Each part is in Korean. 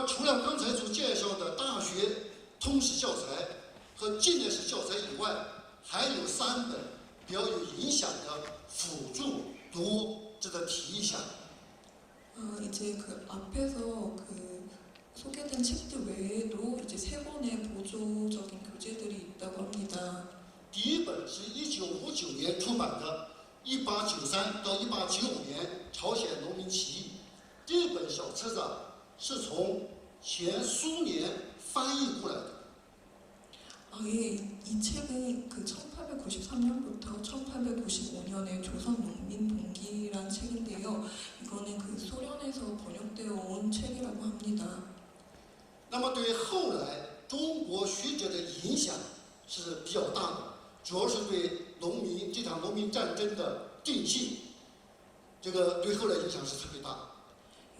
除了刚才所介绍的大学通史教材和近代史教材以外，还有3本比较有影响的辅助读物值得提一下。 이제 그 앞에서 그 소개된 책들 외에도 이제 3권의 보조적인 교재들이 있다고 합니다. 第一本是1959年出版的1893到1895年朝鲜农民起义，这本小册子是从前苏联翻译过来的。 예, 이 책은 그 1893년부터 1895년의 조선 농민 동기란 책인데요. 이거는 그 소련에서 번역되어 온 책이라고 합니다. 那么对后来中国学者的影响是比较大的，主要是对这场农民战争的定性，这个对后来影响是特别大。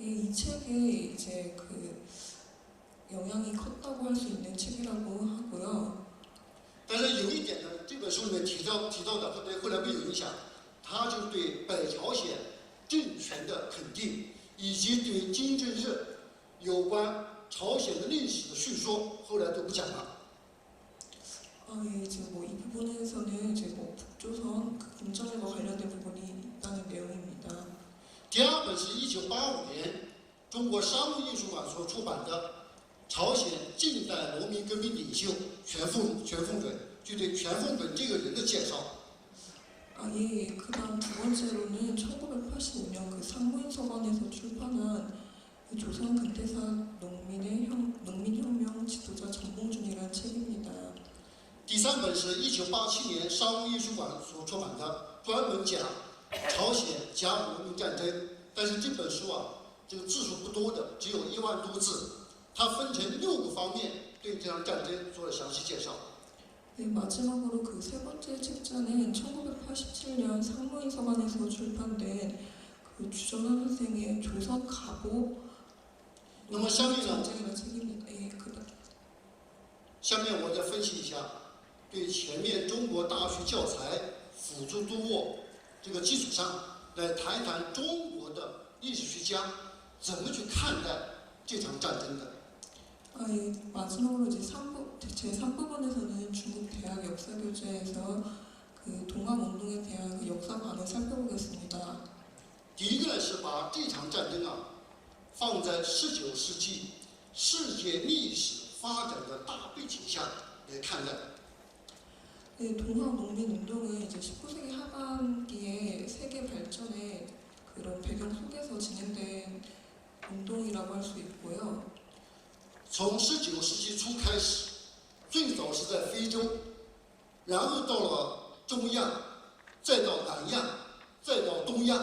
이 책이 이제 그 영향이 컸다고 할 수 있는 책이라고 하고요. 但是有一点呢，这本书里面提到的，会对后来没有影响，它就是对北朝鲜政权的肯定，以及对金正日有关朝鲜的历史的叙说，后来都不讲了。 예, 이제 뭐 이 부분에서는 이제 뭐 북조선 그 김정일과 관련된 부분이 있다는 내용입니다. 第二本是1985年中国商务印书馆所出版的朝鲜近代农民革命领袖全凤准，就对全凤准这个人的介绍。 예, 그다음 두 번째로는 1985년 그 상무인서관에서 출판한 그 조선 근대사 농민혁명 지도자 전봉준이라는 책입니다. 第三本是1987年商务印书馆所出版的，专门讲朝鲜甲午农民战争。但是这本书这个字数不多的，只有1万多字。它分成6个方面，对这场战争做了详细介绍。 네, 마지막으로 그 세 번째 책자는 1987년 상무인서관에서 출판된 그 주전환 선생의 조선 갑오 전쟁이라는 책입니다. 예, 下面我再分析一下，对前面中国大学教材辅助读物这个基础上，来谈一谈中国的历史学家怎么去看待这场战争的。 예, 마지막으로 이제 제 3부분에서는 중국 대학 역사 교재에서 그 동학운동에 대한 그 역사관을 살펴보겠습니다. 第一个呢是把这场战争放在19世纪世界历史发展的大背景下来看待。 네, 동학농민운동은 이제 19세기 하반기에 세계 발전의 그런 배경 속에서 진행된 운동이라고 할 수 있고요. 从19世纪初开始，最早是在非洲，然后到了中亚，再到南亚，再到东亚，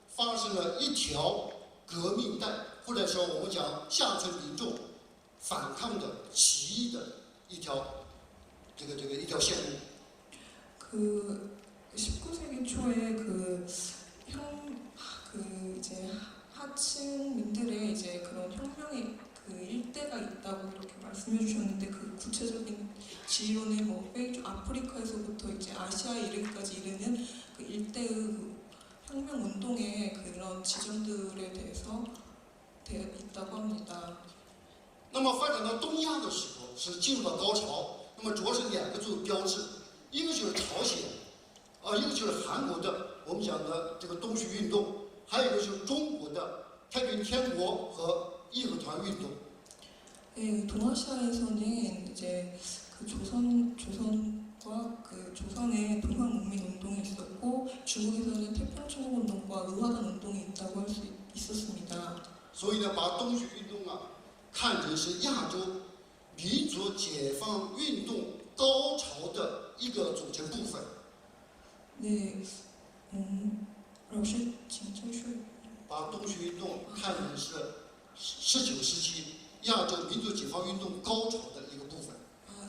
发生了一条革命带，或者说我们讲下层民众反抗的起义的一条一条线路。 그 19세기 초에 이제 하층민들의 이제 그런 혁명의 그 일대가 있다고 이렇게 말씀해 주셨는데 그 구체적인 지요는 뭐 페이주 아프리카에서부터 이제 아시아에 이르기까지 이르는 그 일대의 그 혁명 운동의 그런 지점들에 대해서 있다고 합니다. 那么发展到东亚的时候是进入了高潮，那么主要是2个作为标志，一个就是朝鲜，一个就是韩国的我们讲的这个东徐运动，还有一个就是中国的太平天国和义和团运动。 네, 동아시아에서는 이제 그 조선과 그 조선의 동학농민 운동이 있었고 중국에서는 태평충국 운동과 의화단 운동이 있다고 할 수 있었습니다. 所以呢，把东徐运动看成是亚洲民族解放运动高潮的一个组成部分。 네, 老师请继续。 把东徐运动看成是19世纪亚洲民族解放运动高潮的一个部分。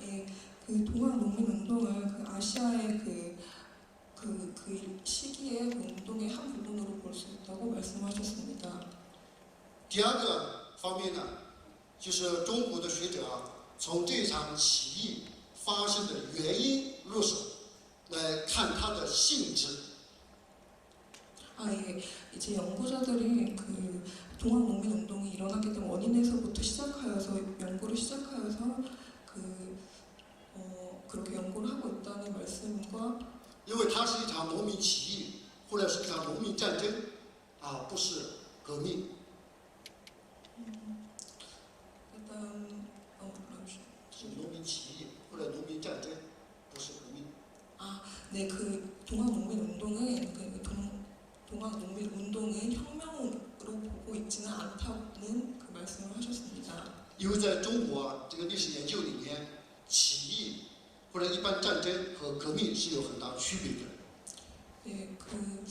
예, 그 동학농민운동을 그 아시아의 그 시기의 그 운동의 한 부분으로 볼 수 있다고 말씀하셨습니다. 第二个方面呢，就是中国的学者从这场起义发生的原因入手，来看它的性质。 아, 예. 이제 연구자들이 그 동학농민운동이 일어나게 된 원인에서부터 시작하여서 연구를 시작하여서 그렇게 연구를 하고 있다는 말씀과 因为它是一场农民起义，或者是一场农民战争，不是革命。 일단 뭐라죠? 是农民起义或者农民战争，不是革命。 네, 그 동학농민운동은 동학농민운동은 혁명으로 보고 있지는 않다는 그 말씀을 하셨습니다. 因为在中国这个历史研究里面，起义或者一般战争和革命是有很大区别的。 네, 그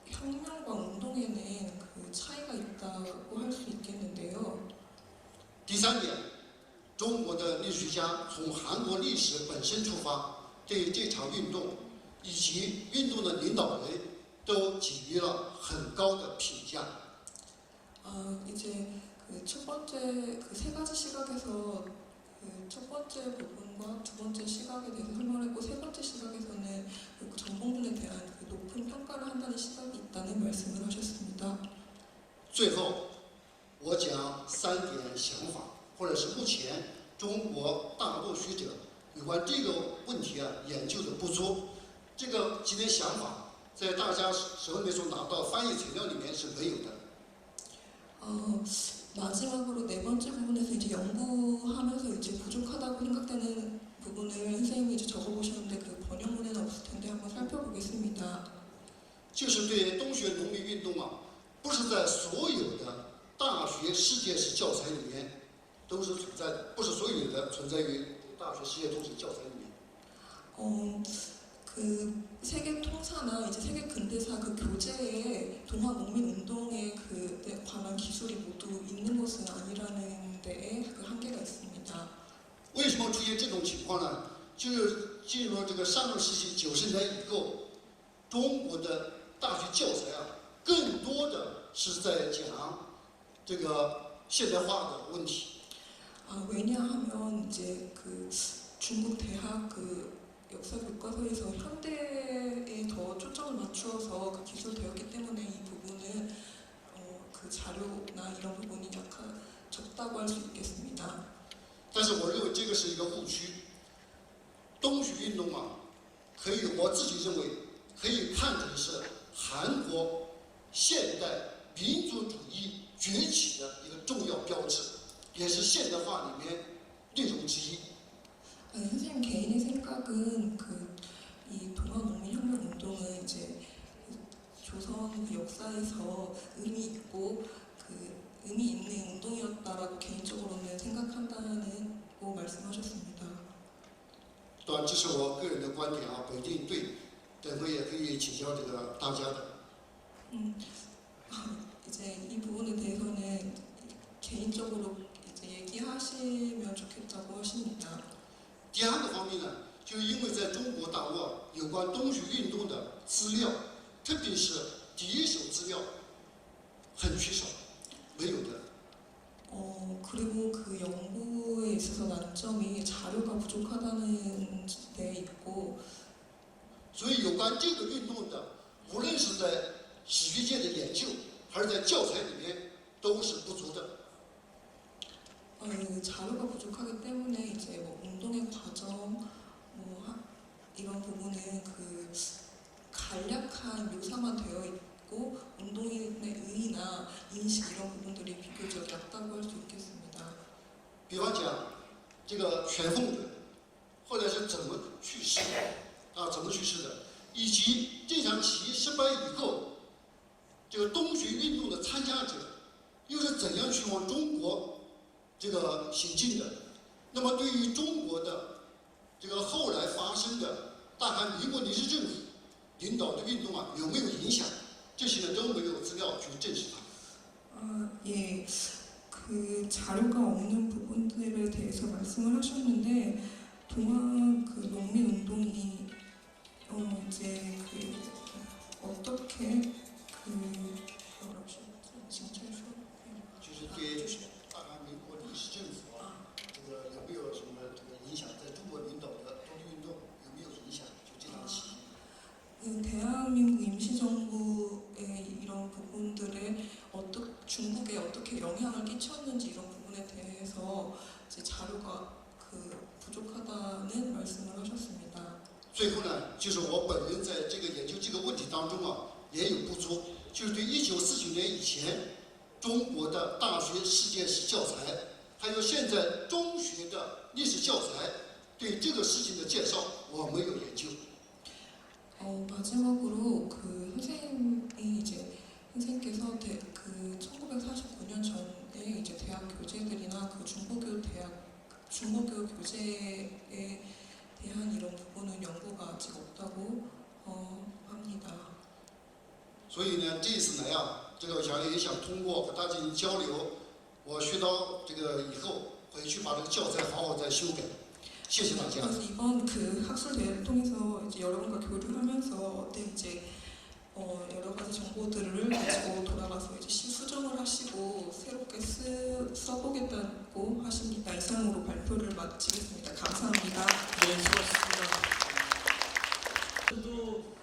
혁명과 운동에는 그 차이가 있다고 할 수 있겠는데요. 第三点，中国的历史学家从韩国历史本身出发，对这场运动以及运动的领导人都给予了很高的评价。 이제 그 첫 번째 그 세 가지 시각에서 그 첫 번째 부분과 두 번째 시각에 대해서 설명했고 세 번째 시각에서는 그 정봉준에 대한 그 높은 평가를 한다는 시각이 있다는 말씀을 하셨습니다. 最后，我讲3点想法，或者是目前中国大陆学者有关这个问题研究的不足。这个几点想法在大家手里面所拿到翻译材料里面是没有的。 마지막으로 네 번째 부분에서 이제 연구하면서 이제 부족하다고 생각되는 부분을 선생님이 이제 적어보셨는데 그 번역문에는 없을 텐데 한번 살펴보겠습니다. 就是对东学农民运动不是在所有的大学世界史教材里面都是存在的，不是所有的存在于大学世界通史教材里面。 그 세계 통사나 이제 세계 근대사 그 교재에 동학농민운동에 그 관한 기술이 모두 있는 것은 아니라는 데에 그 한계가 있습니다. 为什么出现这种情况呢？就是进入这个上个世纪90年以后，中国的大学教材更多的是在讲这个现代化的问题。 왜냐하면 이제 그 중국 대학 그 역사 교과서에서 현대에 더 초점을 맞추어서 그 기술되었기 때문에 이 부분은 그 자료나 이런 부분이 적다고 할 수 있겠습니다. 但是我认为这个是一个误区。东学运动可以我自己认为可以看成是韩国现代民族主义崛起的一个重要标志，也是现代化里面内容之一。 선생님 개인의 생각은 그 이 동학농민혁명운동은 이제 조선 그 역사에서 의미 있고 그 의미 있는 운동이었다라고 개인적으로는 생각한다고 말씀하셨습니다. 当然，这是我个人的观点不一定对，等会也可以请教这个大家的。 이제 이 부분에 대해서는 개인적으로 이제 얘기하시면 좋겠다고 하십니다. 第二个方面呢，就是因为在中国大陆有关东学运动的资料，特别是第一手资料很缺少，没有的。 그리고 그 연구에 있어서 난점이 자료가 부족하다는 데 있고 所以有关这个运动的，无论是在史学界的研究，还是在教材里面，都是不足的。 자료가 부족하기 때문에 이제 뭐 운동의 과정 이런 부분은 그 간략한 묘사만 되어 있고 운동의 의의나 인식 이런 부분들이 비교적 얕다고 할 수 있겠습니다. 比方讲，这个全凤准后来是怎么去世的怎么去世的，以及这场起义失败以后，这个东学运动的参加者又是怎样去往中国这个行进的？那么对于中国的这个后来发生的大韩民国临时政府领导的运动有没有影响？这些呢都没有资料去证实它。 예, 그 자료가 없는 부분들에 대해서 말씀을 하셨는데 동학 그 농민 운동이 이제 그 어떻게 그 뭐라고 진짜 就是对大韩民国临时政府这个有没有什么这个影响？在中国领导的东学运动有没有影响？就这场起义。 대한민국 임시정부의 最后呢，就是我本人在这个研究这个问题当中啊，也有不足，就是对1949年以前中国的大学世界史教材，还有现在中学的历史教材，对这个事情的介绍，我没有研究。 마지막으로 그 선생님께서 그 1949년 전에 이제 대학 교재들이나 그 중고교 교재에 대한 이런 부분은 연구가 아직 없다고 합니다. 所以呢，这一次来啊，这个我也想通过和大家进行交流，我学到这个以后回去把这个教材好好再修改。谢谢大家。 그래서 이번 그 학술 대회를 통해서 이제 여러분과 교류를 하면서 이제 여러 가지 정보들을 가지고 돌아가서 이제 수정을 하시고 새롭게 써보겠다고 하십니다. 이상으로 발표를 마치겠습니다. 감사합니다. 네, 수고하셨습니다. 또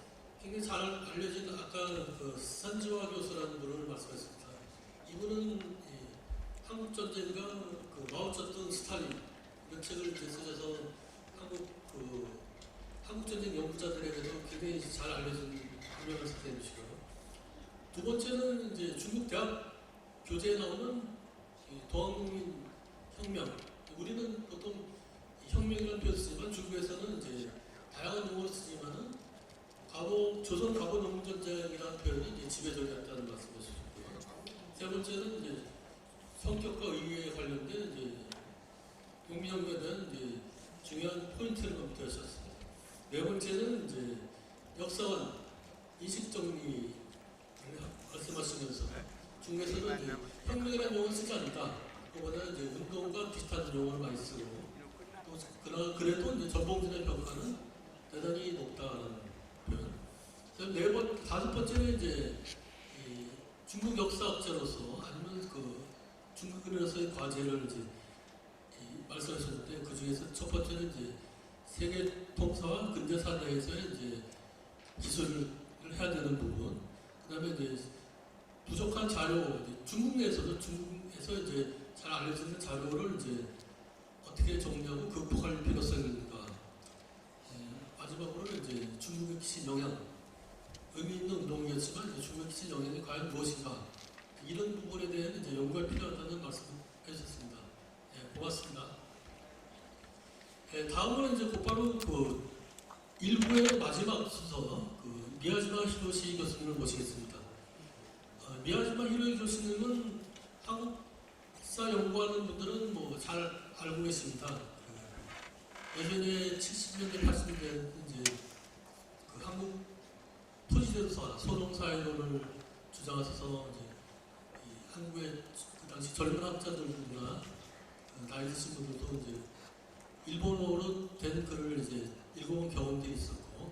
굉장히 잘 알려진 아까 그 산지화 교수라는 분을 말씀하셨습니다. 이분은 한국 전쟁과 그 마오쩌둥 스탈린 이런 책을 이제 쓰셔서 한국 전쟁 연구자들에게도 굉장히 잘 알려진 유명한 선생님이시고요. 두 번째는 이제 중국 대학 교재에 나오는 도항민 혁명. 우리는 보통 혁명이라는 표현을 쓰지만 중국에서는 이제 다양한 용어를 쓰지만은 조선 갑오 농민전쟁이라는 표현이 이제 지배적이었다는 말씀을 주셨고요. 세 번째는 이제 성격과 의의에 관련된 이제 농민혁명에 대한 이제 중요한 포인트를 검토하셨습니다. 네 번째는 이제 역사관 인식정리 말씀하시면서 중국에서는 이제 혁명이라는 용어를 쓰지 않는다. 그보다 이제 운동과 비슷한 용어를 많이 쓰고 또 그래도 이제 전봉진의 평가는 대단히 높다는 표현. 다섯 번째는 이제 중국 역사학자로서 아니면 그 중국인으로서의 과제를 이제 말씀하셨는데 그 중에서 첫 번째는 이제 세계 통사와 근대사 내에서의 이제 기술을 해야 되는 부분. 그다음에 이제 부족한 자료, 중국에서 이제 잘 알려지는 자료를 이제 어떻게 정리하고 극복할 필요성이 있는가. 마지막으로 이제 중국에 끼친 영향, 의미 있는 운동이었지만 중국에 끼친 영향이 과연 무엇인가. 이런 부분에 대한 이제 연구가 필요하다는 말씀을 해주셨습니다. 고맙습니다. 다음은 이제 곧바로 그 일부의 마지막 순서, 그 미야지마 히로시 교수님을 모시겠습니다. 미야지마 히로시 교수님은 한국사 연구하는 분들은 뭐 잘 알고 계십니다. 예전에 70년대, 80년대 이제 그 한국 토지대도사 소동사회론을 주장하셔서 이제 한국의 그 당시 젊은 학자들이나 나이 드신 분들도 이제 일본어로 된 글을 이제 읽어본 경험들이 있었고,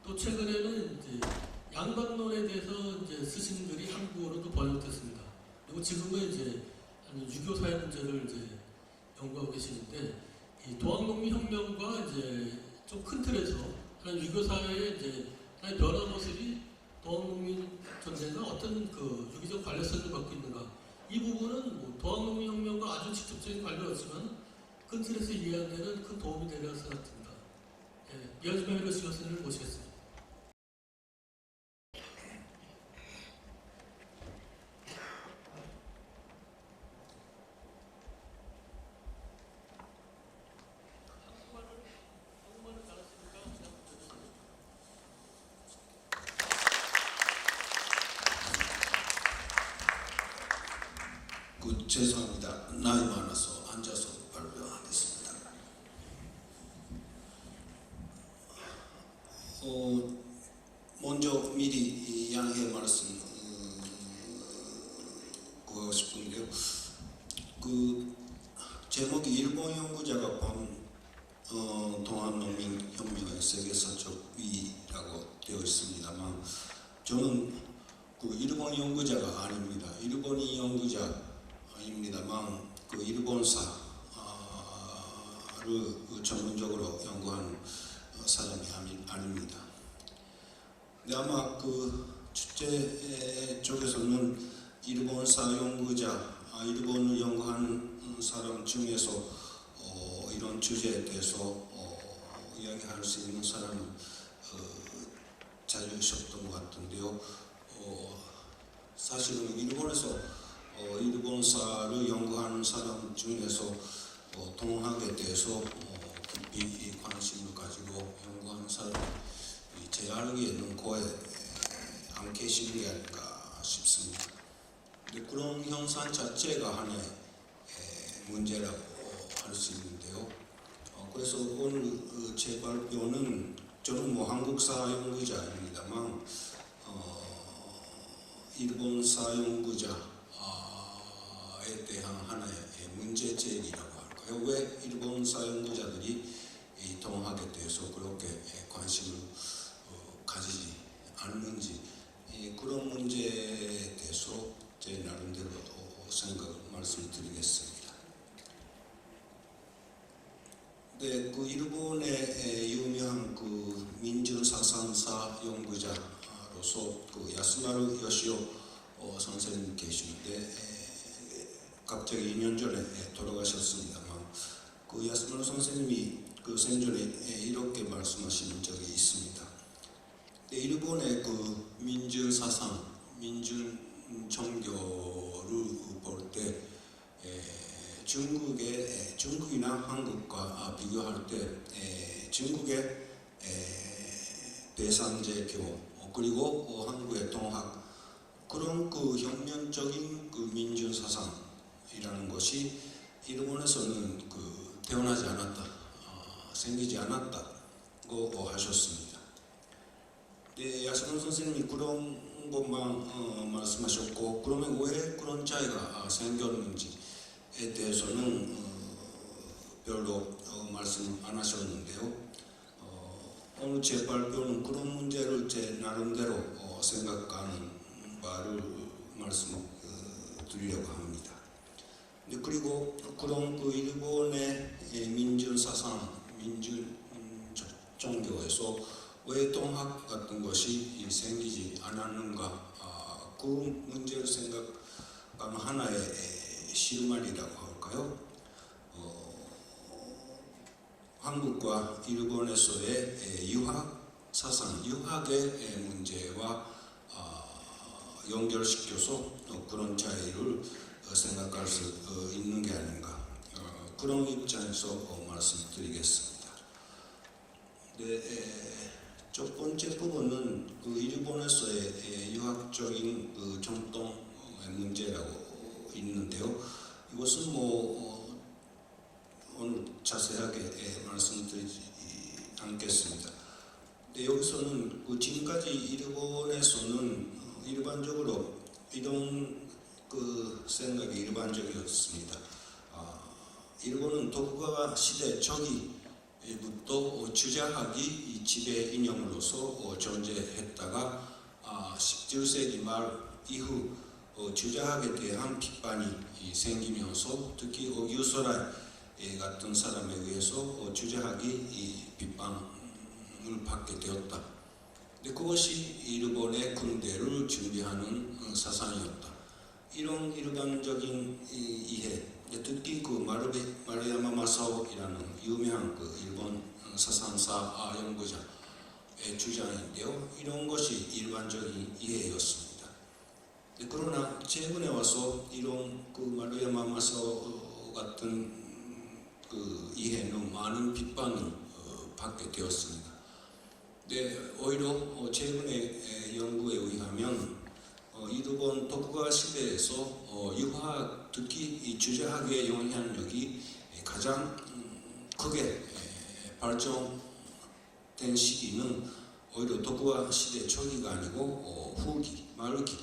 또 최근에는 이제 양반론에 대해서 이제 쓰신 글이 한국어로도 번역됐습니다. 그리고 지금은 이제 유교 사회 문제를 이제 연구하고 계시는데, 이 도항농민 혁명과 이제 좀 큰 틀에서 하나의 유교 사회의 이제 하나의 변화 모습이 도항농민 전쟁과 어떤 그 유기적 관련성을 갖고 있는가, 이 부분은 뭐 도항농민 혁명과 아주 직접적인 관련은 없지만 큰 틀에서 이해하는 데는 큰 도움이 되리라고 생각합니다. 미야지마 히로시 교수님을 모시겠습니다. 죄송합니다. 나이 많아서 앉아서 발표하겠습니다. 먼저 미리 양해 말씀 구하고 싶은데요. 그 제목이 일본 연구자가 본 동학농민혁명의 세계사적 위라고 되어 있습니다만, 저는 그 일본 연구자가 아닙니다. 일본인 연구자입니다만 그 일본사를 전문적으로 연구하는 사람이 아닙니다. 근데 아마 그 주최 쪽에서는 일본사 연구자, 일본을 연구하는 사람 중에서 이런 주제에 대해서 이야기할 수 있는 사람은 자유셨던 것 같은데요. 사실은 일본에서 일본사를 연구하는 사람 중에서 동학에 대해서 깊이 관심을 가지고 연구하는 사람이 제 알기에는 거의 안 계시는 게 아닌가 싶습니다. 근데 그런 현상 자체가 하나의 문제라고 할 수 있는데요. 그래서 오늘 제 발표는 저는 한국사 연구자입니다만 일본사 연구자에 대한 하나의 문제 제기라고 할까요? 왜 일본사 연구자들이 이 동학에 대해서 그렇게 관심을 가지지 않는지 그런 문제에 대해서 제 나름대로 생각을 말씀드리겠습니다. 네, 그 일본의 유명한 그 민중사상사 연구자로서 그 야스마루 요시오 선생님 계시는데 갑자기 2년 전에 돌아가셨습니다만 그 야스마루 선생님이 그 생전에 이렇게 말씀하신 적이 있습니다. 일본의 그 민중사상, 민중종교를 볼 때 중국이나 한국과 비교할 때 중국의 대산제교 그리고 한국의 동학 그런 그 혁명적인 그 민중사상이라는 것이 일본에서는 그 태어나지 않았다, 생기지 않았다고 하셨습니다. 네, 야스마루 선생님이 그런 것만 말씀하셨고 그러면 왜 그런 차이가 생겼는지에 대해서는 별로 말씀 안 하셨는데요. 오늘 제 발표는 그런 문제를 제 나름대로 생각하는 바를 말씀드리려고 합니다. 그리고 그런 그 일본의 민중사상, 민중종교에서 왜 동학 같은 것이 생기지 않았는가 그 문제를 생각하는 하나의 실마리라고 할까요? 한국과 일본에서의 유학 사상, 유학의 문제와 연결시켜서 그런 차이를 생각할 수 있는 게 아닌가 그런 입장에서 말씀드리겠습니다. 네, 첫 번째 부분은 그 일본에서의 유학적인 그 전통의 문제라고 있는데요. 이것은 오늘 자세하게 말씀드리지 않겠습니다. 근데 여기서는 그 지금까지 일본에서는 일반적으로 이런 그 생각이 일반적이었습니다. 일본은 도쿠가와 시대 초기부터 주자학이 지배 이념으로서 존재했다가 17세기 말 이후 주자학에 대한 비판이 생기면서 특히 오기우소라이 같은 사람에 의해서 주자학이 비판을 받게 되었다. 근데 그것이 일본의 근대를 준비하는 사상이었다. 이런 일반적인 이해, 특히 그 마루야마 마사오이라는 유명한 그 일본 사상사 연구자의 주장인데요. 이런 것이 일반적인 이해였습니다. 그러나 최근에 와서 이런 그 마루야마 마사오 같은 그 이해는 많은 비판을 받게 되었습니다. 오히려 최근의 연구에 의하면 일본 도쿠가와 시대에서 유학, 특히 이 주자학의 영향력이 가장 크게 발전된 시기는 오히려 도쿠가와 시대 초기가 아니고 후기, 말기,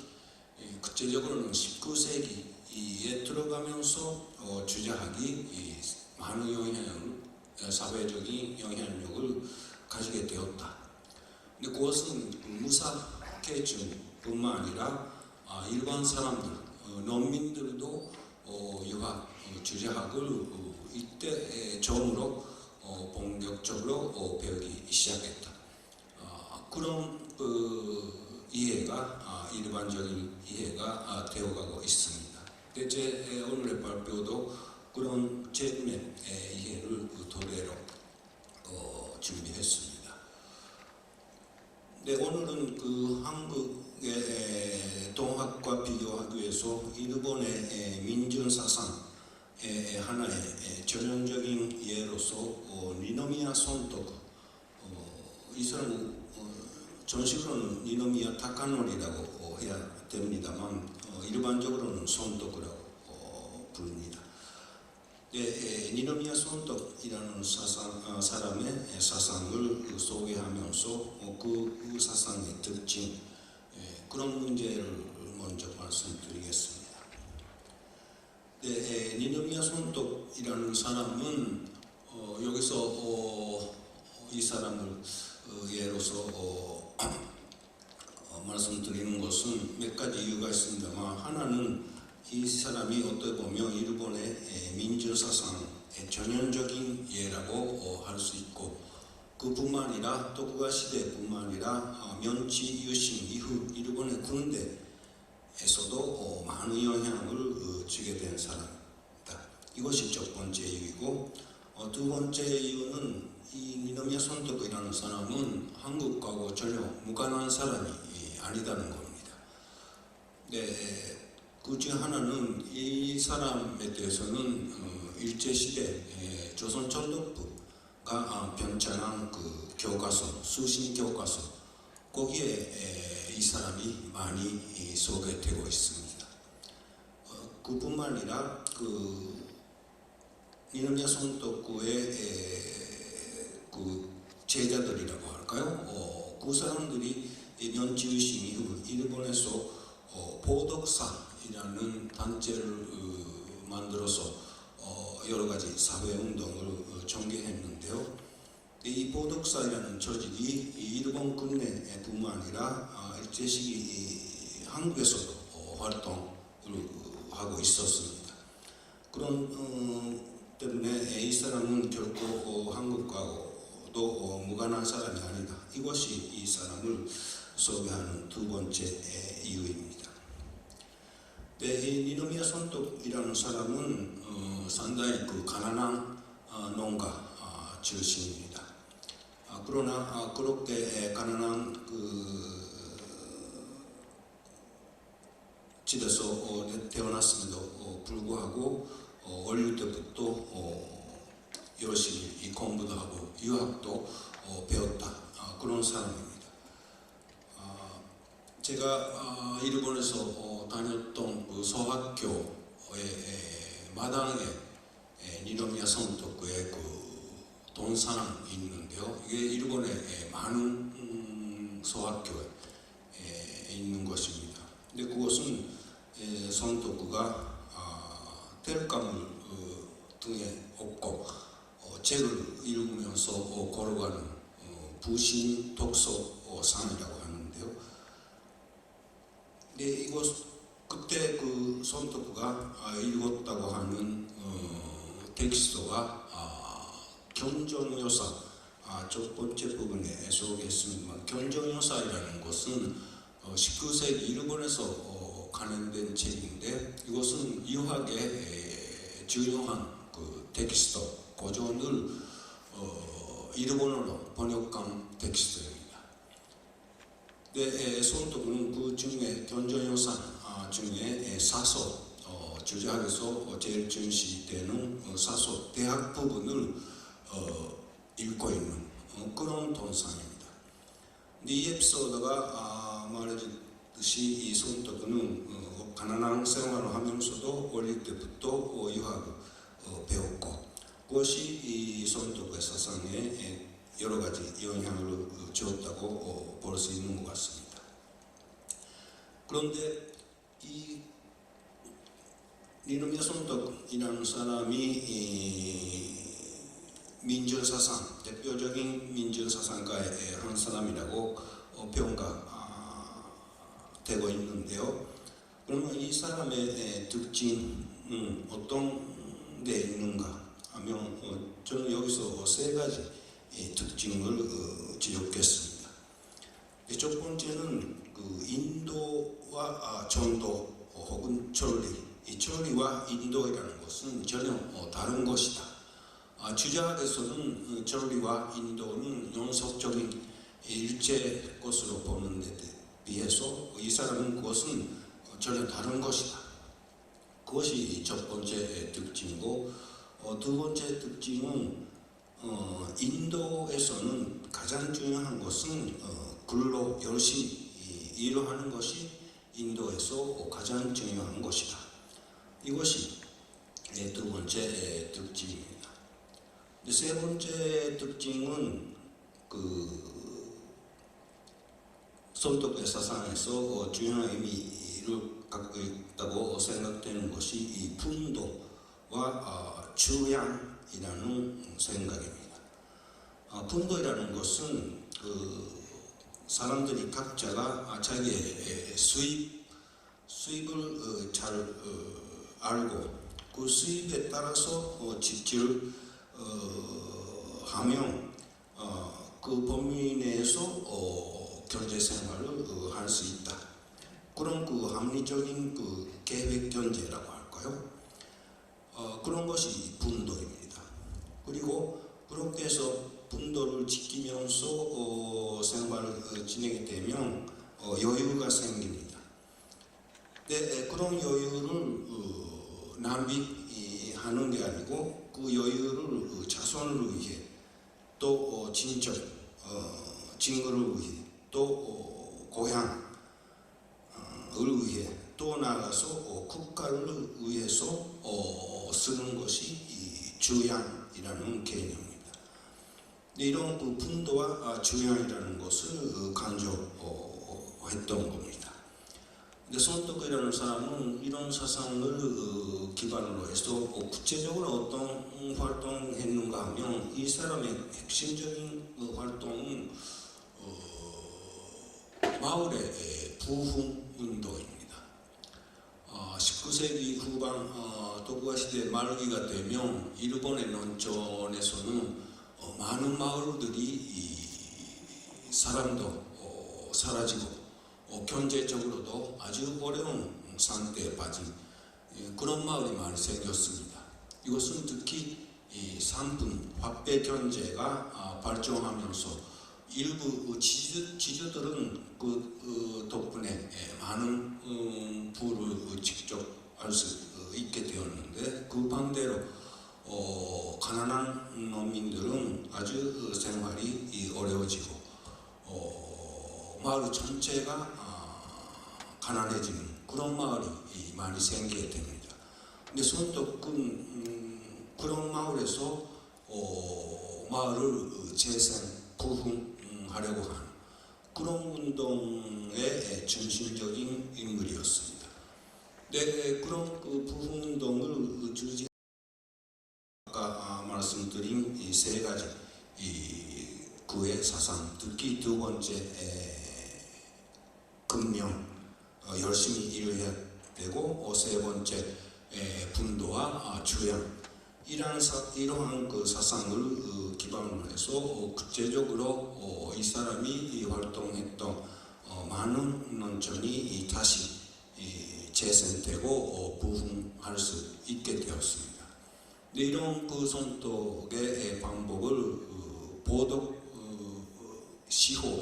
구체적으로는 19세기에 들어가면서 주자학이 많은 영향력을, 사회적인 영향력을 가지게 되었다. 근데 그것은 무사계층뿐만 아니라 일반 사람들, 농민들도 유학, 주자학을 이때 처음으로 본격적으로 배우기 시작했다. 그런 그 이해가 일반적인 이해가 되어가고 있습니다. 제 오늘의 발표도 그런 최근의 이해를 토대로 준비했습니다. 네, 오늘은 그 한국의 동학과 비교하기 위해서 일본의 민중사상의 하나의 전형적인 예로서 니노미야 손토쿠, 이 사람은 전식으로는 니노미야 타카노리라고 해야 됩니다만 일반적으로는 손토쿠라고 부릅니다. 니노미야 손토쿠이라는 사람의 사상을 소개하면서 그 사상의 특징, 그런 문제를 먼저 말씀드리겠습니다. 니노미야 손토쿠이라는 사람은 여기서 이 사람을 예로서 말씀드리는 것은 몇 가지 이유가 있습니다만, 하나는 이 사람이 어떻게 보면 일본의 민주사상의 전형적인 예라고 할 수 있고, 그뿐만 아니라 토쿠가 시대뿐만 아니라 면치 유신 이후 일본의 군대에서도 많은 영향을 주게 된 사람입니다. 이것이 첫 번째 이유이고, 두 번째 이유는 이 니노미야 손토쿠이라는 사람은 한국하고 전혀 무관한 사람이 아니다는 겁니다. 그 중 하나는 이 사람에 대해서는 일제시대 조선전독부가 편찬한 그 교과서, 수신 교과서, 거기에 이 사람이 많이 소개되고 있습니다. 그뿐만 아니라 그 니노미야 손토쿠의 그 제자들이라고 할까요? 그 사람들이 면치유신 이후 일본에서 보덕사이라는 단체를 만들어서 여러 가지 사회운동을 전개했는데요. 이 보덕사이라는 조직이 일본 국내뿐만 아니라 일제시기 한국에서도 활동을 하고 있었습니다. 그런 때문에 이 사람은 결코 한국과도 무관한 사람이 아니다. 이것이 이 사람을 소개하는 두 번째 이유입니다. 이 니노미야 손토쿠이라는 사람은 상당히 그 가난한 농가 출신입니다. 그러나 그렇게 가난한 그 집에서 태어났음에도 불구하고 어릴 때부터 열심히 공부도 하고 유학도 배웠다, 그런 사람입니다. 제가 일본에서 다녔던 그 소학교의 마당에 니노미야 손토쿠의 그 동상이 있는데요. 이게 일본의 많은 소학교에 있는 것입니다. 근데 그것은 손토쿠가 땔감을 등에 업고 책을 읽으면서 걸어가는 부신 독서상이라고 하는데요. 그때 그 손토쿠가 읽었다고 하는 텍스트가 견정요사, 첫 번째 부분에 소개했습니다만, 견정요사이라는 것은 19세기 일본에서 간행된 책인데, 이것은 유학의 중요한 그 텍스트 고전을 일본어로 번역한 텍스트입니다. 손토쿠는 그 중에 견정요사 중에 사서, 주작에서 제일 중시되는 사서 대학 부분을 읽고 있는 그런 동상입니다. 이 에피소드가 말해주듯이 이 손토쿠는 가난한 생활을 하면서도 어릴 때부터 유학을 배웠고, 그것이 이 손토쿠의 사상에 여러 가지 영향을 주었다고 볼 수 있는 것 같습니다. 그런데 이 니노미야 손토쿠이라는 사람이 민중사상, 대표적인 민중사상가의 한 사람이라고 평가되고 있는데요. 그러면 이 사람의 특징은 어떤 데 있는가 하면, 저는 여기서 세 가지 특징을 지적했습니다. 첫 번째는 그 인도와 전도 혹은 천리, 이 천리와 인도이라는 것은 전혀 다른 것이다, 주자학에서는 절리와 인도는 연속적인 일체 것으로 보는 데 비해서 이 사람은 그것은 전혀 다른 것이다. 그것이 첫 번째 특징이고, 두 번째 특징은 인도에서는 가장 중요한 것은 근로 열심히 일하는 것이 인도에서 가장 중요한 것이다. 이것이 두 번째 특징입니다. 세 번째 특징은 선독의 사상에서 중요한 의미를 갖고 있다고 생각되는 것이 이 분도와 주양이라는 생각입니다. 분도이라는 것은 사람들이 각자가 자기의 수입을 잘 알고 그 수입에 따라서 지출을 하면 그 범위 내에서 경제 생활을 할 수 있다. 그런 합리적인 계획 경제라고 할까요? 그런 것이 분도입니다. 그리고 그렇게 해서 분도를 지키면서 생활을 지내게 되면 여유가 생깁니다. 근데 그런 여유를 낭비하는 게 아니고 그 여유를 자손을 위해 또 친척, 친구를 위해 또 고향을 위해 또 나아가서 국가를 위해서 쓰는 것이 이 주양이라는 개념입니다. 이런 분도와 주양이라는 것을 강조했던 겁니다. 근데 손떡이라는 사람은 이런 사상을 기반으로 해서 구체적으로 어떤 활동을 했는가 하면 이 사람의 핵심적인 활동은 마을의 부흥 운동입니다. 19세기 후반 도쿠가 시대 말기가 되면 일본의 논촌에서는 많은 마을들이 사람도 사라지고 경제적으로도 아주 어려운 상태에 빠진 그런 마을이 많이 생겼습니다. 이것은 특히 산분, 화폐 경제가 발전하면서 일부 지주들은 그 덕분에 많은 부를 직접 알 수 있게 되었는데, 그 반대로 가난한 농민들은 아주 생활이 어려워지고 마을 전체가 가난해지는 그런 마을이 많이 생기게 됩니다. 근데 손떡은 그런 마을에서 마을을 재생, 부흥하려고 하는 그런 운동의 중심적인 인물이었습니다. 네, 그런 부흥운동을 주지 아까 말씀드린 이 세 가지 그의 사상, 특히 두 번째 근명, 열심히 일해야 되고, 세 번째 분도와 주양, 이러한 사상을 기반으로 해서 구체적으로 이 사람이 활동했던 많은 논촌이 다시 재생되고 부흥할 수 있게 되었습니다. 이런 손떡의 방법을 보덕 시호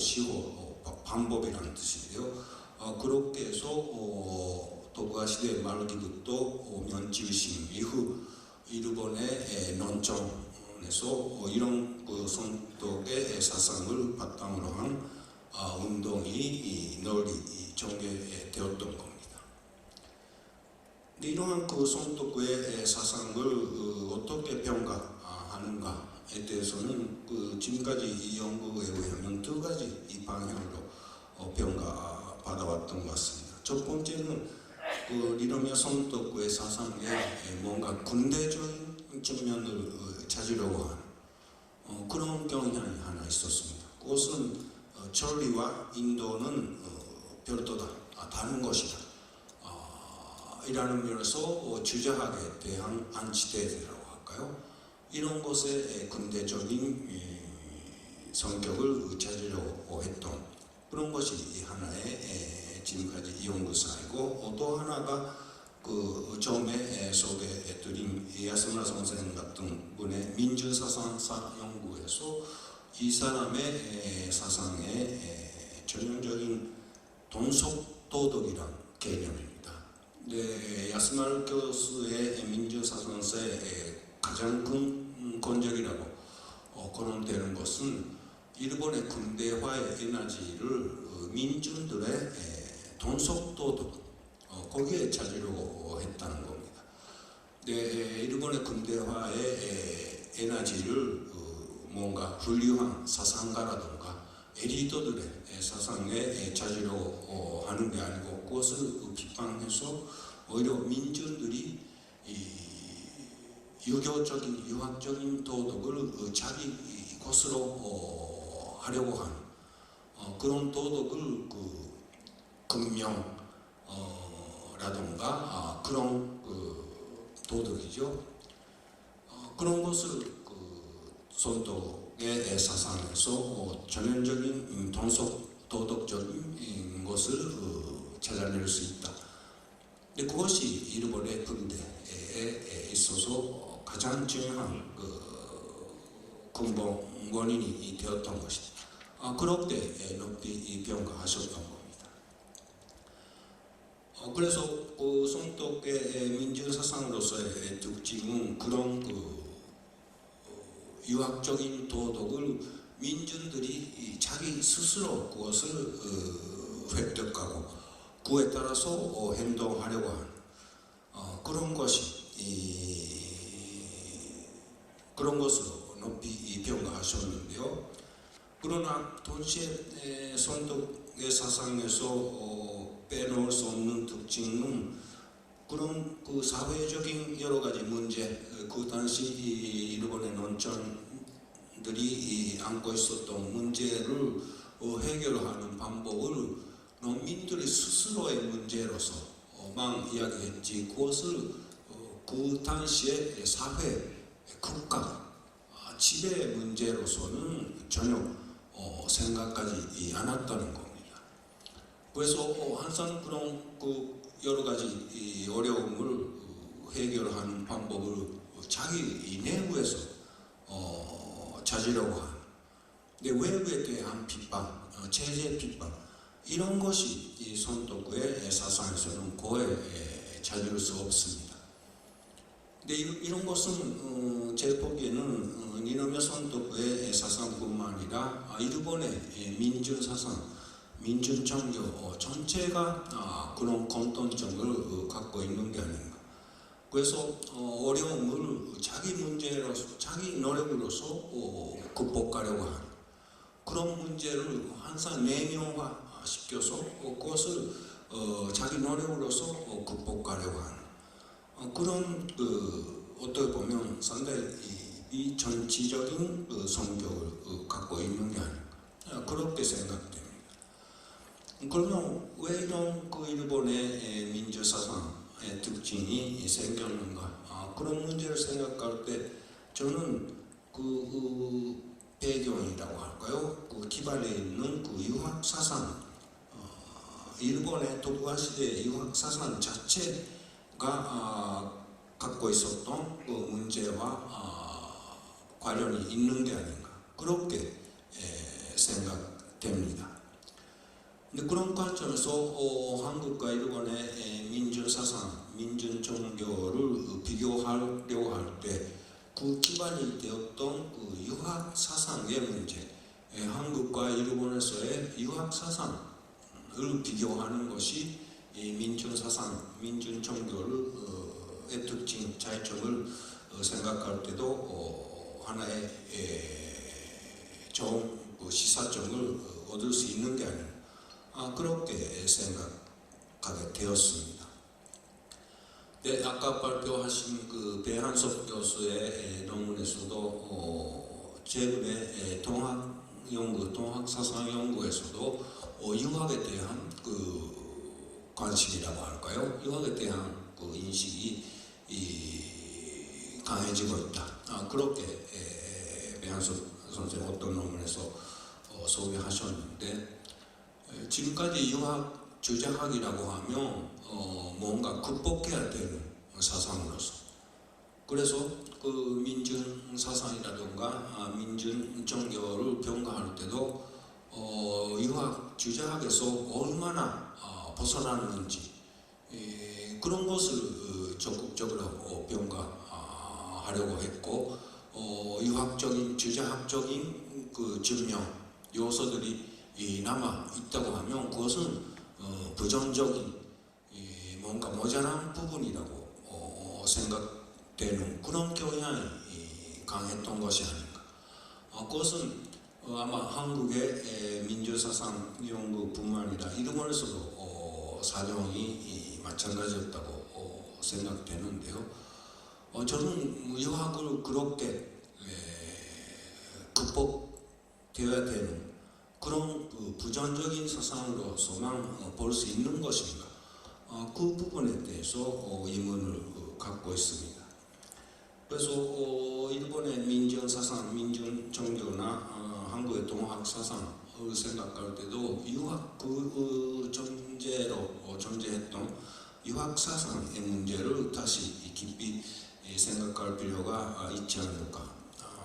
방법이라는 뜻인데요. 그렇게 해서 도쿠가 시대 말기부터 면치유신 이후 일본의 논촌에서 이런 손떡의 사상을 바탕으로 한 운동이 널리 전개되었던 겁니다. 이러한 손떡의 사상을 어떻게 평가하는가에 대해서는 지금까지 연구에 의하면 두 가지 이 방향으로 평가받아왔던 것 같습니다. 첫 번째는 리노미야 손떡의 사상에 뭔가 군대적인 측면을 찾으려고 하는 그런 경향이 하나 있었습니다. 그것은 천리와 인도는 별도다, 다른 것이다 이라는 면에서 주자학에 대한 안치대라고 할까요? 이런 것에 군대적인 성격을 찾으려고 했던 그런 것이 하나의 지금까지 연구사이고, 또 하나가 그 처음에 소개해드린 야스무라 선생 같은 분의 민주사상사 연구에서 이 사람의 사상의 전형적인 돈속도덕이란 개념입니다. 네, 야스무라 교수의 민주사상사의 가장 큰 건적이라고 거론되는 것은 일본의 근대화의 에너지를 민중들의 돈속도덕 거기에 찾으려고 했다는 겁니다. 네, 일본의 근대화의 에너지를 뭔가 훌륭한 사상가라든가 에리트들의 사상에 찾으려고 하는 게 아니고 그것을 비판해서 오히려 민중들이 유교적인 유학적인 도덕을 자기 것으로 하려고 하는 그런 도덕을 금명라든가 그런 도덕이죠. 그런 것을 손독의 사상에서 전형적인 돈속 도덕적인 것을 찾아낼 수 있다. 근데 그것이 일본의 근대에 있어서 가장 중요한 근본 원인이 되었던 것이다. 그렇게 높이 평가하셨던 겁니다. 그래서 그 손독의 민주사상으로서의 특징은 그런 유학적인 도덕을 민중들이 자기 스스로 그것을 획득하고 그에 따라서 행동하려고 하는 그런 것으로 높이 평가하셨는데요. 그러나 동시에 손독의 사상에서 빼놓을 수 없는 특징은 그런 사회적인 여러 가지 문제, 그 당시 일본의 농촌들이 안고 있었던 문제를 해결하는 방법을 농민들이 스스로의 문제로서만 이야기했지 그것을 그 당시의 사회, 국가, 지배 문제로서는 전혀 생각하지 않았다는 겁니다. 그래서 항상 그런 여러 가지 어려움을 해결하는 방법을 자기 내부에서 찾으려고 하는. 근데 외부에 대한 비판, 체제 비판 이런 것이 이 손독의 사상에서는 거의 찾을 수 없습니다. 근데 이런 것은 제 보기에는 이놈의 손독의 사상뿐만 아니라 일본의 민주사상, 민주정교 전체가 그런 공통점을 갖고 있는 게 아닌가. 그래서 어려움을 자기 문제로서, 자기 노력으로서 극복하려고 하는 그런 문제를 항상 내면화시켜서 그것을 자기 노력으로서 극복하려고 하는 그런 어떻게 보면 상당히 이 정치적인 성격을 갖고 있는 게 아닌가 그렇게 생각됩니다. 그러면 왜 이런 일본의 민주사상의 특징이 생겼는가? 그런 문제를 생각할 때 저는 배경이라고 할까요? 기반에 있는 유학사상, 일본의 도쿠가 시대의 유학사상 자체가 갖고 있었던 문제와 관련이 있는 게 아닌가 그렇게 생각됩니다. 근데 그런 관점에서 한국과 일본의 민주사상, 민주정교를 비교하려고 할 때 그 기반이 되었던 유학사상의 문제, 한국과 일본에서의 유학사상을 비교하는 것이 민주사상, 민주정교의 특징, 차이점을 생각할 때도 하나의 좋은 시사점을 얻을 수 있는 게 아닌가 그렇게 생각하게 되었습니다. 네, 아까 발표하신 배한섭 교수의 논문에서도 최근에 동학사상 연구에서도 유학에 대한 관심이라고 할까요? 유학에 대한 인식이 강해지고 있다. 그렇게 배한섭 선생님 어떤 논문에서 소개하셨는데 지금까지 유학 주장학이라고 하면 뭔가 극복해야 되는 사상으로서, 그래서 그 민준 사상이라든가 민준 종교를 평가할 때도 유학 주자학에서 얼마나 벗어났는지 그런 것을 적극적으로 평가하려고 했고, 유학적인 주자학적인 그 증명 요소들이 남아 있다고 하면 그것은 부정적인 뭔가 모자란 부분이라고 생각되는 그런 경향이 강했던 것이 아닌가. 그것은 아마 한국의 민주사상 연구뿐만 아니라 일본에서도 사정이 마찬가지였다고 생각되는데요. 저는 유학을 그렇게 극복되어야 되는 그런 부정적인 사상으로서만 볼 수 있는 것인가, 그 부분에 대해서 의문을 갖고 있습니다. 그래서 일본의 민중 사상, 민중 종교나 한국의 동학 사상을 생각할 때도 유학 그 존재로 존재했던 유학 사상의 문제를 다시 깊이 생각할 필요가 있지 않을까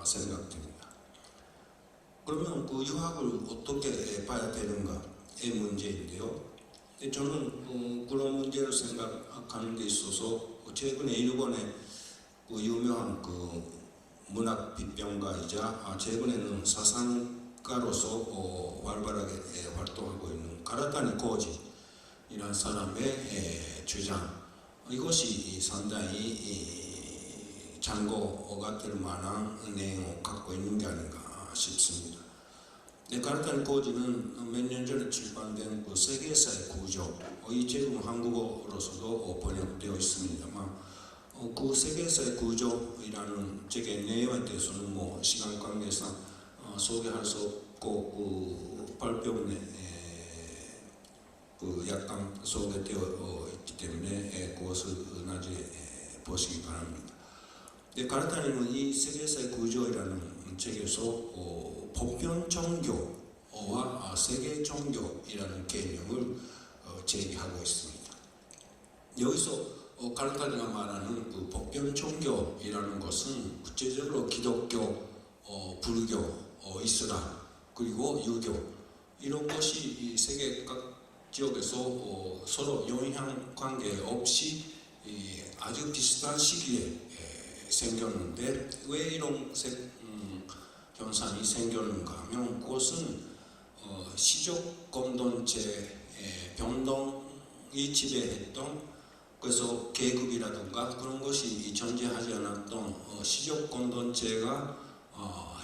생각됩니다. 그러면 그 유학을 어떻게 봐야 되는가의 문제인데요. 저는 그런 문제를 생각하는 데 있어서 최근에 일본의 그 유명한 그 문학 비평가이자 최근에는 사상가로서 활발하게 활동하고 있는 가라타니 고지이라는 사람의 주장, 이것이 상당히 참고가 될 만한 내용을 갖고 있는 게 아닌가 싶습니다. 가라타니 고지는 몇 년 전에 출판된 그 세계사의 구조, 이 책은 한국어로서도 번역되어 있습니다만, 그 세계사의 구조이라는 책의 내용에 대해서는 뭐 시간 관계상 소개할 수 없고, 그 발표문에 그 약간 소개되어 있기 때문에 그것을 나중에 보시기 바랍니다. 가라타니는 이 세계사의 구조이라는 책에서 보편 종교와 세계 종교이라는 개념을 제기하고 있습니다. 여기서 가라타니가 말하는 그 보편 종교이라는 것은 구체적으로 기독교, 불교, 이슬람, 그리고 유교 이런 것이 이 세계 각 지역에서 서로 영향 관계 없이 아주 비슷한 시기에 생겼는데, 왜 이런 현상이 생겼는가 하면 그것은 시족 공동체의 변동이 지배했던, 그래서 계급이라든가 그런 것이 존재하지 않았던 시족 공동체가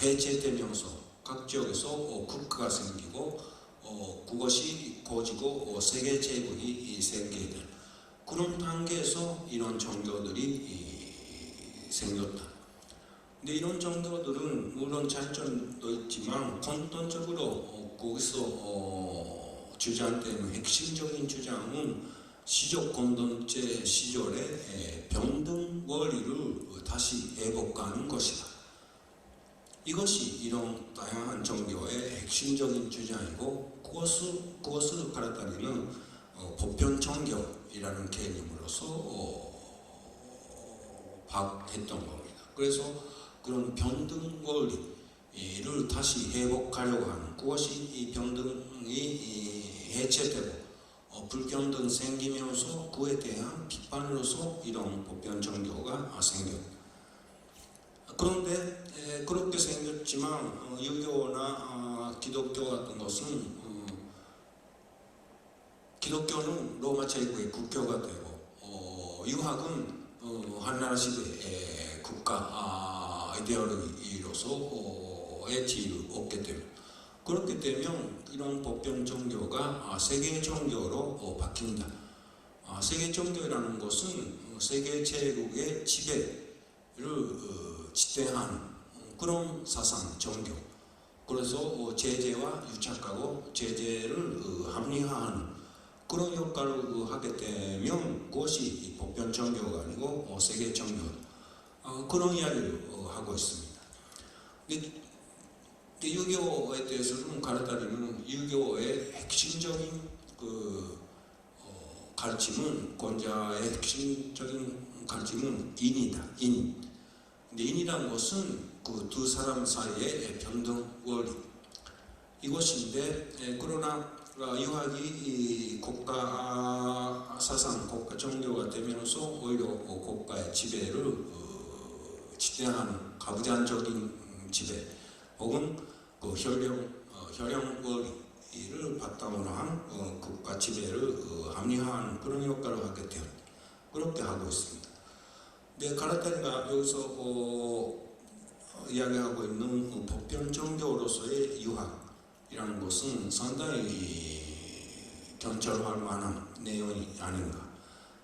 해체되면서 각 지역에서 국가가 생기고 그것이 커지고 세계 제국이 생기게 된 그런 단계에서 이런 종교들이 생겼다. 근데 이런 종교들은 물론 장점도 있지만 근본적으로 거기서 주장되는 핵심적인 주장은 시족 공동체 시절의 평등 원리를 다시 회복하는 것이다. 이것이 이런 다양한 종교의 핵심적인 주장이고, 그것을 가라타니는 보편 종교이라는 개념으로서 했던 겁니다. 그래서 그런 평등 원리를 다시 회복하려고 하는, 그것이 이 평등이 해체되고 불평등 생기면서 그에 대한 비판으로서 이런 보편 종교가 생겼다. 그런데 그렇게 생겼지만 유교나 기독교 같은 것은 기독교는 로마 제국의 국교가 되고 유학은 한나라 시대의 국가 이데올로기로서의 지위를 얻게 됩니다. 그렇게 되면 이런 보편 종교가 세계 종교로 바뀐다. 세계 종교라는 것은 세계 제국의 지배를 지탱하는 그런 사상 종교. 그래서 제재와 유착하고 제재를 합리화하는 그런 역할을 하게 되면 그것이 보편 종교가 아니고 세계 종교다. 그런 이야기를 하고 있습니다. 근데 유교에 대해서는 가라타니는 유교의 핵심적인 그 가르침은 권자의 핵심적인 가르침은 인이다. 인. 근데 인이란 것은 그 두 사람 사이의 평등 원리 이것인데 그러나 유학이 국가 사상, 국가 종교가 되면서 오히려 국가의 지배를 지대한 가부장적인 지배 혹은 그 혈령 원리를 바탕으로 한 국가 지배를 합리화하는 그런 역할을 하게 되었다. 그렇게 하고 있습니다. 근데 가르타니가 여기서 이야기하고 있는 보편 종교로서의 유학이라는 것은 상당히 경찰할 만한 내용이 아닌가.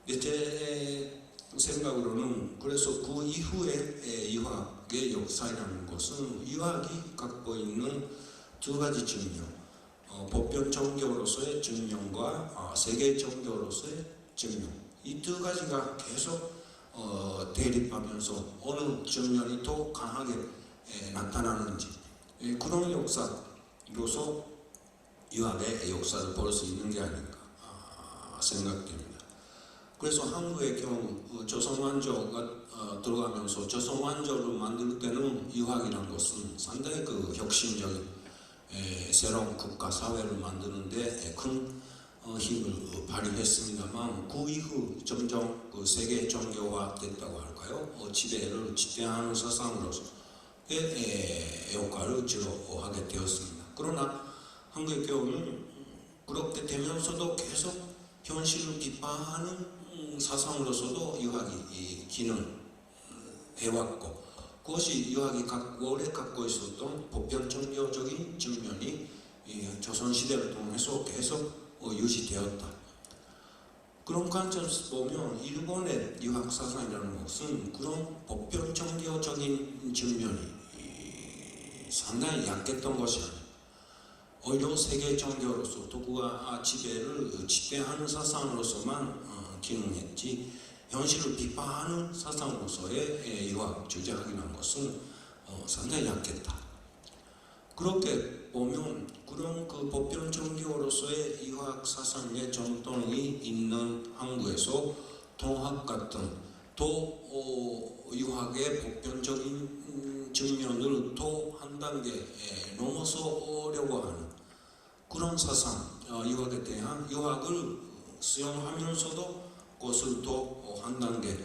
제 생각으로는 그래서 그 이후에 유학의 역사라는 것은 유학이 갖고 있는 두 가지 증명, 보편 종교로서의 증명과 세계 종교로서의 증명, 이 두 가지가 계속 대립하면서 어느 측면이 더 강하게 나타나는지 그런 역사로서 유학의 역사를 볼 수 있는 게 아닌가 생각됩니다. 그래서 한국의 경우 조선왕조가 들어가면서 조선왕조를 만들 때는 유학이라는 것은 상당히 그 혁신적인 새로운 국가 사회를 만드는데 큰 힘을 발휘했습니다만 그 이후 점점 그 세계 종교화 됐다고 할까요? 지배를 지배하는 사상으로서의 역할을 주로 하게 되었습니다. 그러나 한국의 경우는 그렇게 되면서도 계속 현실을 비판하는 사상으로서도 유학이 기능해왔고 그것이 유학이 오래 갖고 있었던 보편 종교적인 측면이 조선시대를 통해서 계속 유지되었다. 그런 관점에서 보면 일본의 유학 사상이라는 것은 그런 보편 종교적인 측면이 상당히 약했던 것이 아니고 오히려 세계 종교로서 도구와 지배를 지배하는 사상으로서만 기능했지 현실을 비판하는 사상으로서의 유학 주장이라는 것은 상당히 약했다. 그렇게 보면 그런 그 보편 종교로서의 유학 사상의 전통이 있는 한국에서 통합 같은 또 유학의 보편적인 측면을 또 한 단계 넘어서려고 하는 그런 사상, 유학에 대한 유학을 수용하면서도 그것을 또 한 단계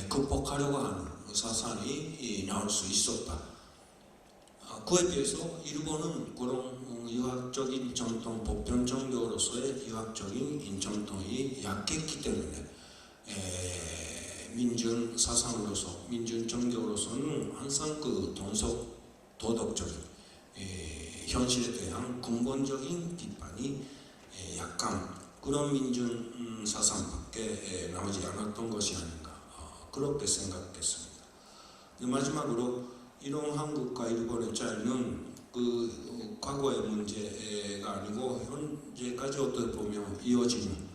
극복하려고 하는 사상이 나올 수 있었다. 그에 비해서 일본은 그런 유학적인 전통, 보편 종교로서의 유학적인 전통이 약했기 때문에 민중 사상으로서, 민중 종교로서는 항상 그 도덕적인 현실에 대한 근본적인 비판이 약간 그런 민중 사상밖에 나오지 않았던 것이 아닌가 그렇게 생각했습니다. 마지막으로 이런 한국과 일본의 차이는 그 과거의 문제가 아니고 현재까지 어떻게 보면 이어지는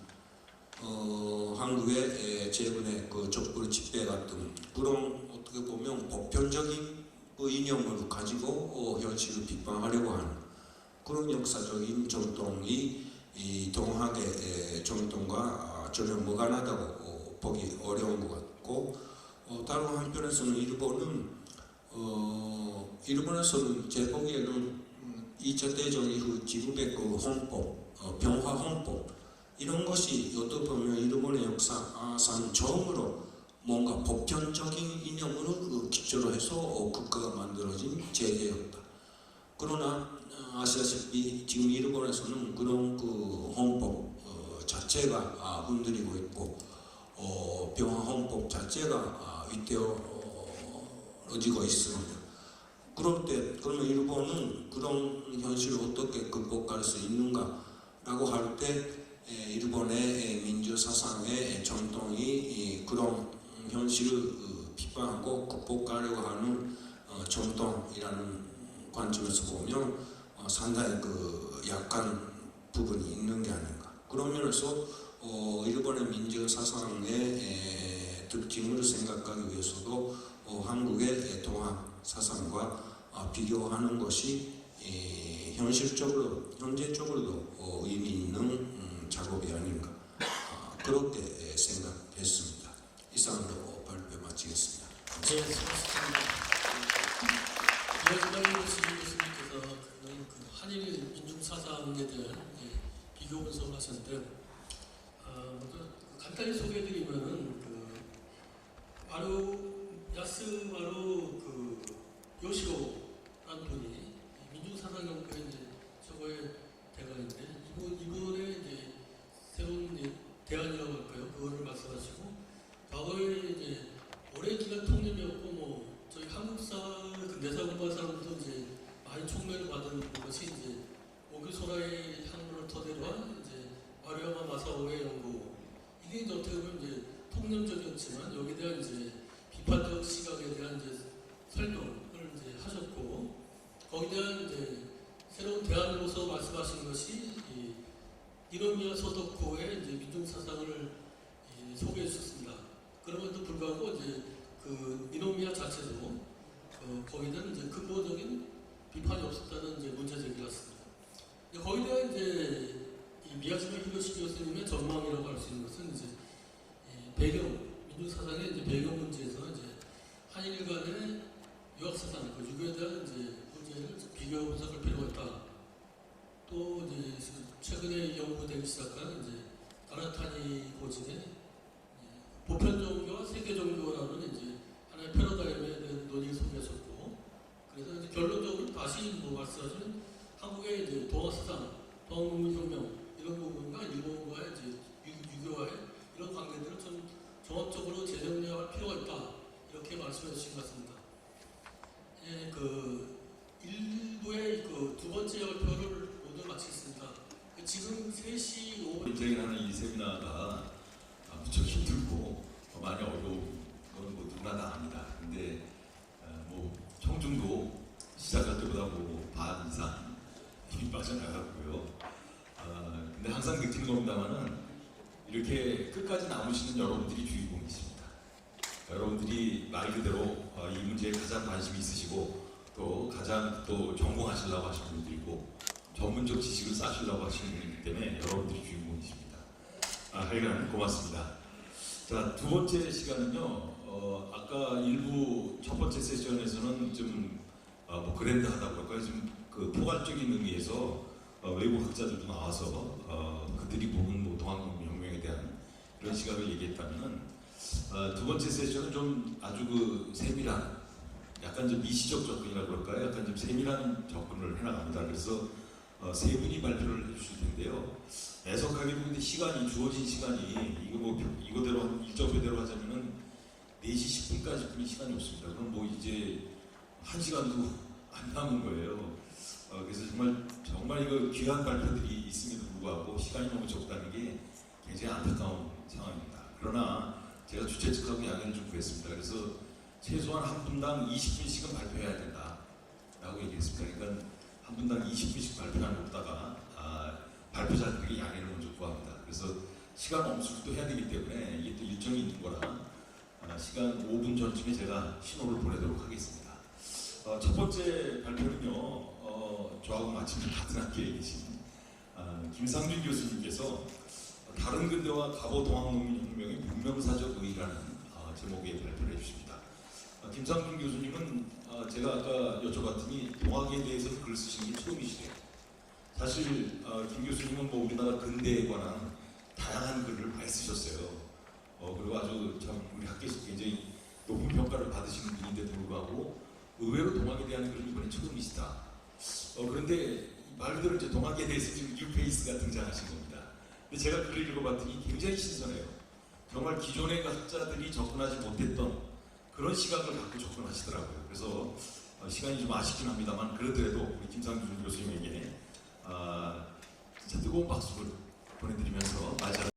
한국의 최근의 그 촛불 집회 같은 그런 어떻게 보면 보편적인 그 이념을 가지고 현실을 비판하려고 하는 그런 역사적인 전통이 이 동학의 전통과 전혀 무관하다고 보기 어려운 것 같고 다른 한편에서는 일본에서는 제 보기에는 2차 대전 이후 지구의 그 헌법, 병화 헌법 이런 것이 어떻게 보면 일본의 역사상 처음으로 뭔가 보편적인 이념을 기초로 해서 국가가 만들어진 제도였다. 그러나 아시다시피 지금 일본에서는 그런 그 헌법 자체가 흔들리고 있고 병화 헌법 자체가 위태로워지고 있습니다. 그럴 때 그러면 일본은 그런 현실을 어떻게 극복할 수 있는가라고 할 때 일본의 민주 사상의 전통이 그런 현실을 비판하고 극복하려고 하는 전통이라는 관점에서 보면 상당히 그 약한 부분이 있는 게 아닌가. 그런 면에서 일본의 민주 사상의 특징을 생각하기 위해서도 한국의 동학 사상과 비교하는 것이 현실적으로 현재적으로도 의미 있는 작업이 아닌가 그렇게 생각했습니다. 이상으로 발표 마치겠습니다. 네, 수고하셨습니다. 이해준당 교수님께서 그 한일 민중 사상에 대한 비교 분석을 하셨는데, 먼저 간단히 소개해드리면은 바로 야스마루 요시로라는 분이 민중 사상 연구의 최고의 대가인데, 이분의 새로운 대안이라고 할까요? 그거를 말씀하시고, 과거에 오랜 기간 통념이었고 저희 한국사 근대사 공부한 사람도 많이 총명을 받은 것이 오기소라의 학문을 토대로 한 마루야마 마사오의 연구, 이게 어떻게 보면 통념적이었지만 여기에 대한 비판적 시각에 대한 설명을 하셨고, 거기에 대한 새로운 대안으로서 말씀하신 것이 이노미야 소토코의 민중 사상을 소개해 주셨습니다. 그럼에도 불구하고 그 이노미야 자체도 거기에 대한 근본적인 비판이 없었다는 문제 제기를 했습니다. 거기에 대한 이 미야지마 히로시 교수님의 전망이라고 할 수 있는 것은 배경, 민중 사상의 배경 문제에서 한일 간의 유학 사상, 그 유교에 대한 문제를 비교 분석할 필요가 있다. 또 최근에 연구되기 시작한 가라타니 고진의 보편 종교와 세계 종교라는 하나의 패러다임에 대한 논의를 소개하셨고, 그래서 결론적으로 다시 말씀하신 한국의 동아 사상, 동아 문명혁명 이런 부분과 일본과의 유교와의 이런 관계들을 좀 종합적으로 재정리할 필요가 있다, 이렇게 말씀해 주신 것 같습니다. 일부의 두 번째 발표를 모두 마치겠습니다. 지금 3시 5분 진행하는 이 세미나가 무척 힘들고 많이 어려운 건 누구나 다 압니다. 근데 청중도 시작할 때보다 반 이상 힘이 빠져나갔고요. 근데 항상 느끼는 겁니다만은 이렇게 끝까지 남으시는 여러분들이 주인공이십니다. 여러분들이 말 그대로 이 문제에 가장 관심이 있으시고 또 가장 전공하시려고 하시는 분들이고 전문적 지식을 쌓으시려고 하시는 분이기 때문에 여러분들이 주인공이십니다. 하여간 고맙습니다. 자, 두 번째 시간은요, 아까 일부 첫 번째 세션에서는 좀 그랜드하다고 할까요? 좀 포괄적인 의미에서 외부 학자들도 나와서 그들이 보는 동학혁명에 대한 그런 시각을 얘기했다면은 두 번째 세션은 좀 아주 세밀한, 약간 좀 미시적 접근이라고 그럴까요? 약간 좀 세밀한 접근을 해나갑니다. 그래서 세 분이 발표를 해주실 텐데요. 애석하게도 근데 주어진 시간이 이거대로 일정표대로 하자면은 4시 10분까지 뿐이 시간이 없습니다. 그럼 이제 1시간도 안 남은 거예요. 그래서 정말 이거 귀한 발표들이 있음에도 불구하고 시간이 너무 적다는 게 굉장히 안타까운 상황입니다. 그러나 제가 주최 측하고 양해를 좀 구했습니다. 그래서 최소한 한 분당 20분씩은 발표해야 된다라고 얘기했습니다. 그러니까 한 분당 20분씩 발표를 놓다가 발표자들에게 양해를 먼저 구합니다. 그래서 시간 엄수도 해야 되기 때문에 이게 또 일정이 있는 거라 시간 5분 전쯤에 제가 신호를 보내도록 하겠습니다. 첫 번째 발표는요, 저하고 마침 같은 학교에 계신 김상준 교수님께서 다른 근대와 가보 동학농민혁명의 문명사적 의의라는 제목의 발표를 해주십니다. 김상준 교수님은 제가 아까 여쭤봤더니 동학에 대해서 글 쓰신 게 처음이시래요. 사실 김 교수님은 우리나라 근대에 관한 다양한 글을 많이 쓰셨어요. 그리고 아주 참 우리 학교에서 굉장히 높은 평가를 받으시는 분인데도 불구하고 의외로 동학에 대한 글은 이번에 처음이시다. 그런데 말 그대로 동학에 대해서 지금 뉴페이스가 등장하신 겁니다. 근데 제가 글을 읽어봤더니 굉장히 신선해요. 정말 기존의 학자들이 접근하지 못했던 그런 시각을 갖고 접근하시더라고요. 그래서 시간이 좀 아쉽긴 합니다만 그렇더라도 우리 김상준 교수님에게 진짜 뜨거운 박수를 보내드리면서 맞이하도록